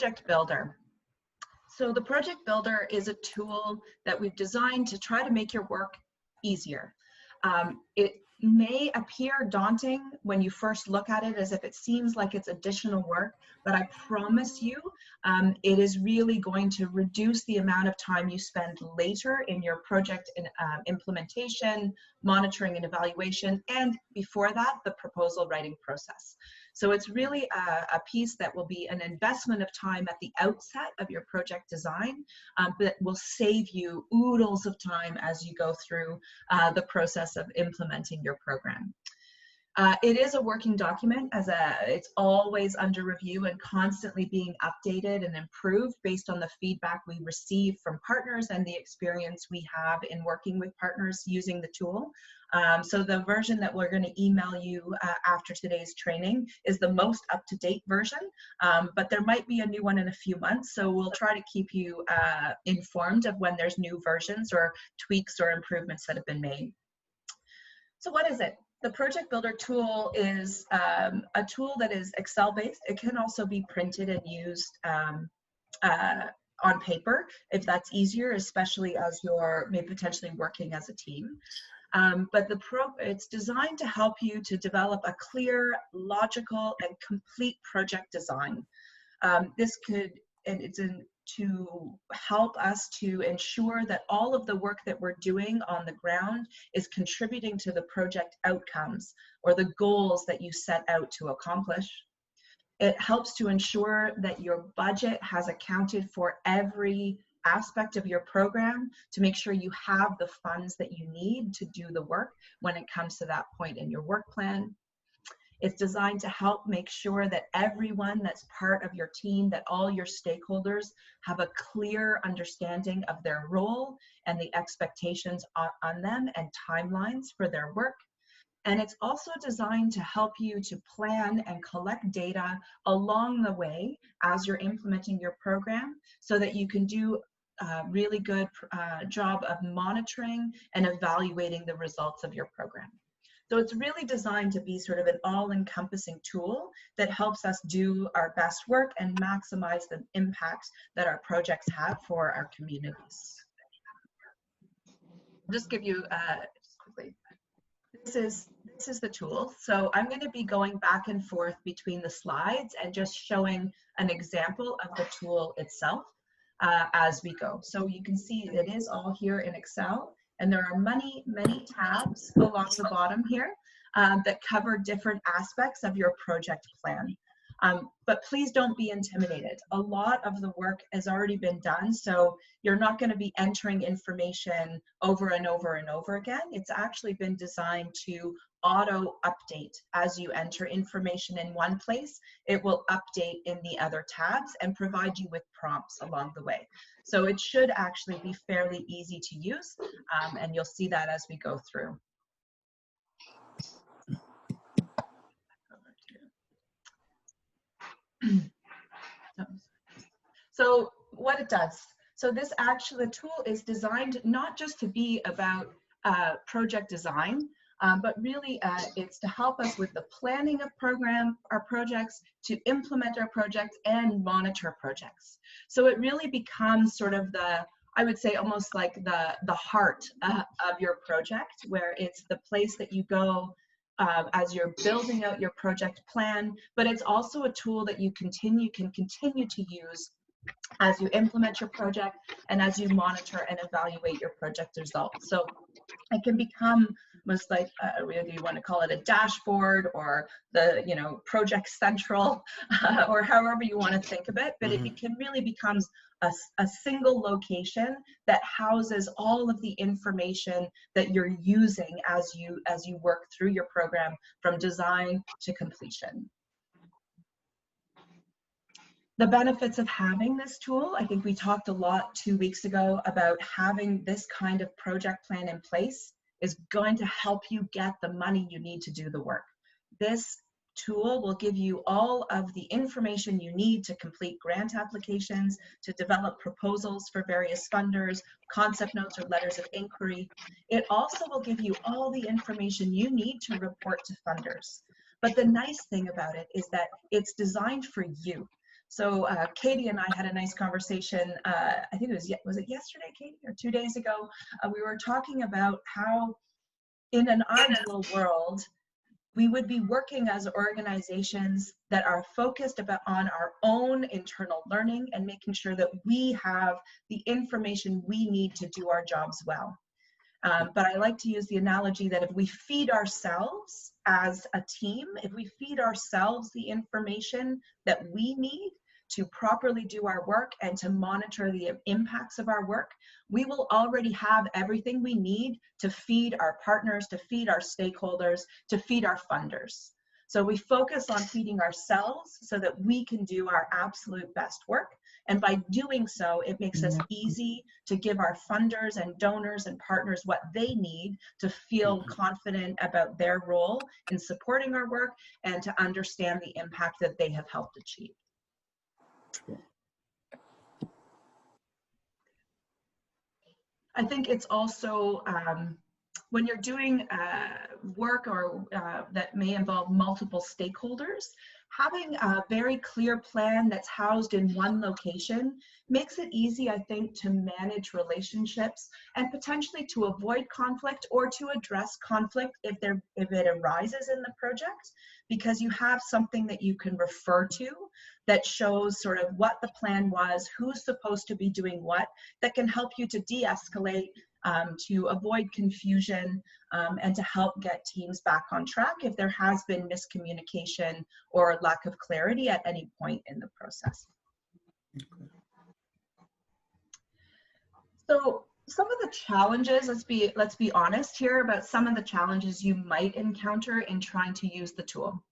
Project Builder. So the Project Builder is a tool that we've designed to try to make your work easier. It may appear daunting when you first look at it, as if it seems like it's additional work, but I promise you, it is really going to reduce the amount of time you spend later in your project implementation, monitoring and evaluation, and before that, the proposal writing process. So it's really a piece that will be an investment of time at the outset of your project design, but will save you oodles of time as you go through the process of implementing your program. It is a working document, it's always under review and constantly being updated and improved based on the feedback we receive from partners and the experience we have in working with partners using the tool. So the version that we're going to email you after today's training is the most up-to-date version, but there might be a new one in a few months, so we'll try to keep you informed of when there's new versions or tweaks or improvements that have been made. So what is it? The Project Builder tool is a tool that is Excel-based. It can also be printed and used on paper if that's easier, especially as you're maybe potentially working as a team. But it's designed to help you to develop a clear, logical, and complete project design. It's to help us to ensure that all of the work that we're doing on the ground is contributing to the project outcomes or the goals that you set out to accomplish. It helps to ensure that your budget has accounted for every aspect of your program to make sure you have the funds that you need to do the work when it comes to that point in your work plan. It's designed to help make sure that everyone that's part of your team, that all your stakeholders have a clear understanding of their role and the expectations on them and timelines for their work. And it's also designed to help you to plan and collect data along the way as you're implementing your program so that you can do a really good job of monitoring and evaluating the results of your program. So it's really designed to be sort of an all-encompassing tool that helps us do our best work and maximize the impact that our projects have for our communities. I'll just give you just quickly. This is the tool. So I'm going to be going back and forth between the slides and just showing an example of the tool itself as we go. So you can see it is all here in Excel. And there are many tabs along the bottom here that cover different aspects of your project plan. But please don't be intimidated. A lot of the work has already been done, so you're not going to be entering information over and over and over again. It's actually been designed to auto update as you enter information in one place. It will update in the other tabs and provide you with prompts along the way. So it should actually be fairly easy to use, and you'll see that as we go through. So what it does, so this actually, the tool is designed not just to be about project design, but really it's to help us with the planning of our projects, to implement our projects and monitor projects. So it really becomes sort of the, I would say almost like the heart of your project, where it's the place that you go as you're building out your project plan, but it's also a tool that you can continue to use as you implement your project and as you monitor and evaluate your project results. So it can become almost like whether you want to call it a dashboard or the project central or however you want to think of it, but it can really becomes a single location that houses all of the information that you're using as you work through your program from design to completion. The benefits of having this tool, I think we talked a lot 2 weeks ago about having this kind of project plan in place is going to help you get the money you need to do the work. This tool will give you all of the information you need to complete grant applications, to develop proposals for various funders, concept notes or letters of inquiry. It also will give you all the information you need to report to funders. But the nice thing about it is that it's designed for you. So Katie and I had a nice conversation, I think was it yesterday, Katie, or 2 days ago? We were talking about how in an ideal world, we would be working as organizations that are focused on our own internal learning and making sure that we have the information we need to do our jobs well. But I like to use the analogy that if we feed ourselves as a team, if we feed ourselves the information that we need to properly do our work and to monitor the impacts of our work, we will already have everything we need to feed our partners, to feed our stakeholders, to feed our funders. So we focus on feeding ourselves so that we can do our absolute best work. And by doing so, it makes us easy to give our funders and donors and partners what they need to feel confident about their role in supporting our work and to understand the impact that they have helped achieve. I think it's also when you're doing work or that may involve multiple stakeholders, having a very clear plan that's housed in one location makes it easy, I think, to manage relationships and potentially to avoid conflict or to address conflict if it arises in the project, because you have something that you can refer to that shows sort of what the plan was, who's supposed to be doing what, that can help you to de-escalate, to avoid confusion, and to help get teams back on track if there has been miscommunication or lack of clarity at any point in the process. Okay. So some of the challenges, let's be honest here about some of the challenges you might encounter in trying to use the tool.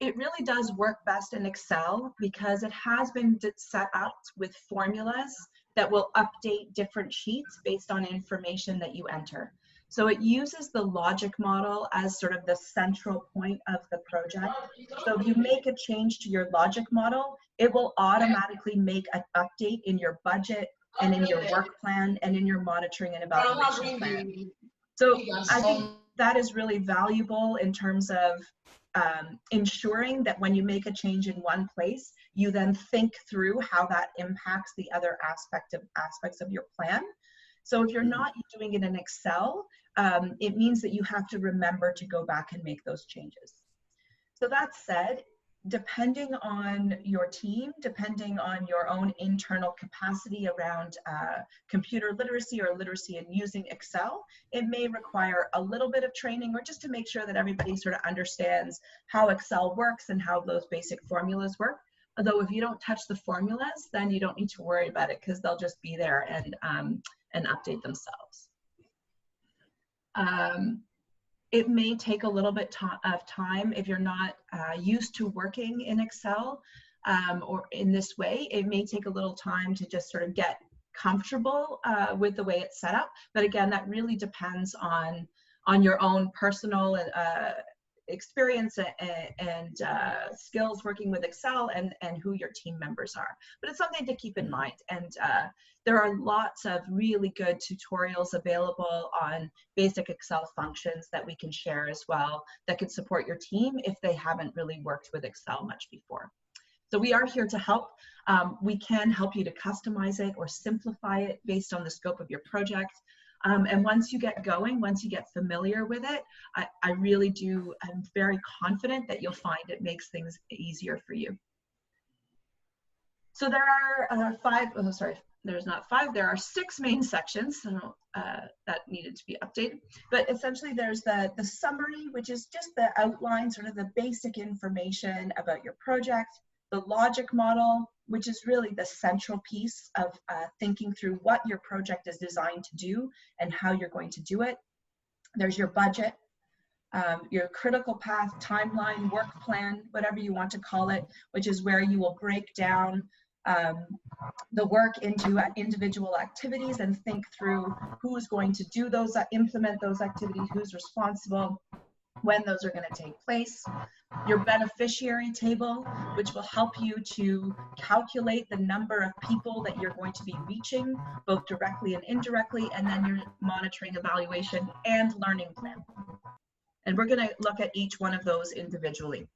It really does work best in Excel because it has been set up with formulas that will update different sheets based on information that you enter. So it uses the logic model as sort of the central point of the project. So if you make a change to your logic model, it will automatically make an update in your budget and in your work plan and in your monitoring and evaluation plan. So I think that is really valuable in terms of ensuring that when you make a change in one place, you then think through how that impacts the other aspects of your plan. So if you're not doing it in Excel, it means that you have to remember to go back and make those changes. So that said, depending on your team, depending on your own internal capacity around computer literacy or literacy in using Excel, it may require a little bit of training or just to make sure that everybody sort of understands how Excel works and how those basic formulas work. Although if you don't touch the formulas, then you don't need to worry about it because they'll just be there and update themselves. It may take a little bit of time if you're not used to working in Excel or in this way. It may take a little time to just sort of get comfortable with the way it's set up. But again, that really depends on your own personal experience and skills working with Excel and who your team members are. But it's something to keep in mind. And there are lots of really good tutorials available on basic Excel functions that we can share as well that could support your team if they haven't really worked with Excel much before. So we are here to help. We can help you to customize it or simplify it based on the scope of your project. And once you get going, once you get familiar with it, I'm very confident that you'll find it makes things easier for you. So there are there are 6 main sections that needed to be updated. But essentially there's the summary, which is just the outline, sort of the basic information about your project, the logic model, which is really the central piece of thinking through what your project is designed to do and how you're going to do it. There's your budget, your critical path, timeline, work plan, whatever you want to call it, which is where you will break down the work into individual activities and think through who's going to do those, implement those activities, who's responsible, when those are going to take place. Your beneficiary table, which will help you to calculate the number of people that you're going to be reaching, both directly and indirectly, and then your monitoring, evaluation, and learning plan. And we're going to look at each one of those individually.